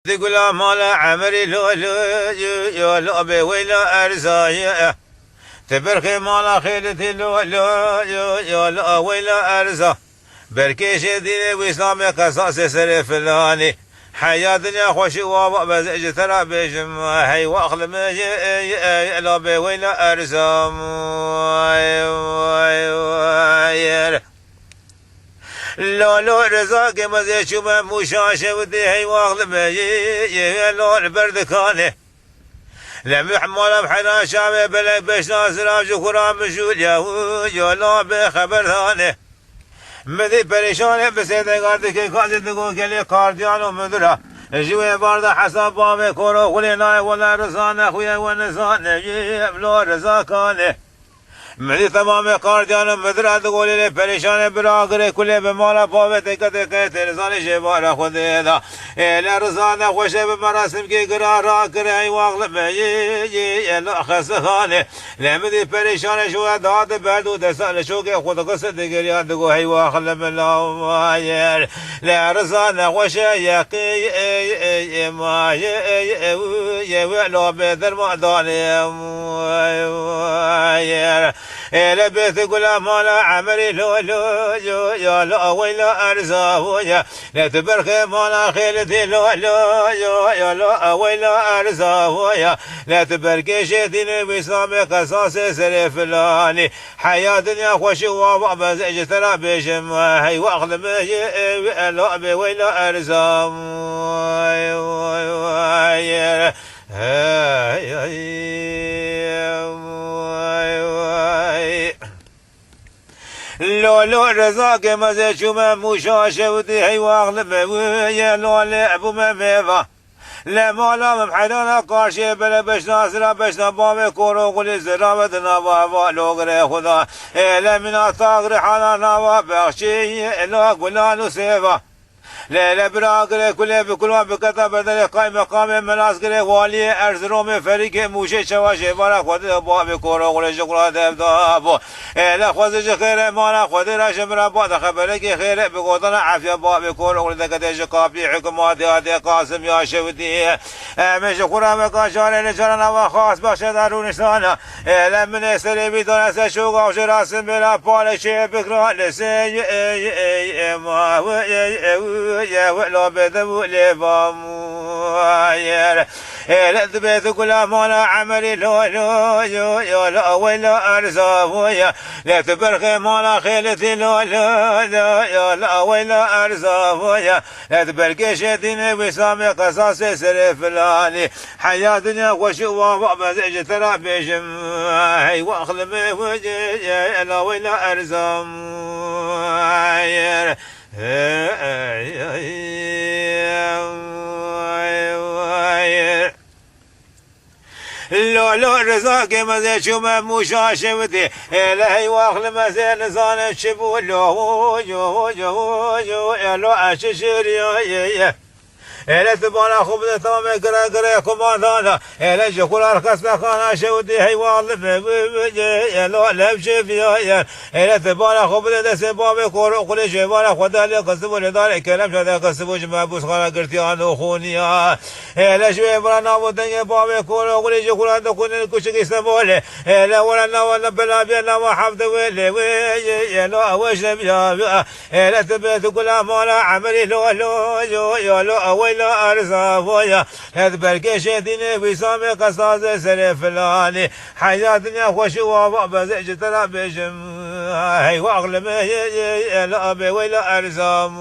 تقول مال عمري لو لو ابي ويلا ارزاي تبرخي مال خيلتي لو لو ويلا ارزا بركيش ديني واسلامي قصاص سري فلاني حياة دنيا خوشي وابا بزعج ترى بيجم هي واخل لا بي ويلا ارزا لو رزاق مزي شوم مشاشة ودي هي واخل مي لو البردكاني لم حمال بحنا شامي بلا بش ناصر جكرا مشول يا لا بخبر ثاني مذي بريشان بسيدة قاردك قاعد تقول كلي كارديان ومدرا جوي بارد حساب بامي كورو ولينا ولا رزان اخويا ونزان لو رزاقاني مدي تمام کاردیان مدرد گولی پریشان براغره کلی به مالا پاوه تکت که رزان شبار خود دا لرزان خوشه به مراسم که قرار کرے ای واغل می الا خسخانه لمدی پریشان شو داد بردو دسال شو که خود قصد گریاد گو هی واغل ملایر لرزان خوشه یقی ما لا بدر ما دانم لبيت قول مال عمري لو يا لا ويلا ارزاويا لا تبرخي مال خيلتي لو يا لا ويلا ارزاويا لا تبركي شديني وسامي قصاص سري فلاني حياة دنيا خوشي وابا بزعج ترى بيشم هي واخذ لا بي ويلا ارزاويا لو رزاق مزي شوم مشاشة ودي هي واغلب ويا لو لعبو ميفا لا مالا محيدانا قارشي بلا بش ناصرا بش نبامي كورو قولي زرابة نبابا لو غري خدا لا من اطاق رحانا نبا بخشي لا قولانو سيفا لا براغره كله بكل بكتا بدل قائم مقام مناسكره والي ارزروم فريق موشه شواشه بارا خود باب كورو قول شكرا دبدابو لا خوازج خير مانا خود راش مرا بعد خبره که خير بقودنا عافيه باب كورو قول دكتش قابي حكومات هذه قاسم يا شودي مش شكرا مكاشار نشانا وخاص بخش دارونستان لمن سري بدون سشوق او راسم بلا بالش بكرا لسي ما يا ولا بدو لباموير لا تبيت كل مالا عمري لو يا لا ولا ارزاويا لا تبرخي مالا خيلتي لو يا لا ولا ارزاويا لا تبركي شديني وسامي قصاص سري فلاني حياة دنيا وشو وابا بزعج ترى بيشم هي واخل مي وجه لا ولا ارزاويا لو رزاق مزي شوم مشاشة ودي لا هي واخل مزي نزان شبو لو لو اششري لا تبانا خوب تمام قرا كماندانا لا جكول ارخص بخانا شودي هي والله لا لبش فيا لا تبانا خوب دس باب كور كل شيء بانا خدا لي قسم ولدار كلام شدا قسم جما بوس خانا قرتيان وخونيا لا شوي برانا ودنيا باب كور كل جكول دكون كش استمول لا ولا بلا بلا وحفظ ولا لا وش يا لا تبت كل ما عمري لو لا لا ارزاويا هاد بركي شديني وسامي قصاص سري فلاني حياة دنيا خوشي وابا بزعج ترى بيشم هي واغلب لا ابي ولا ارزاويا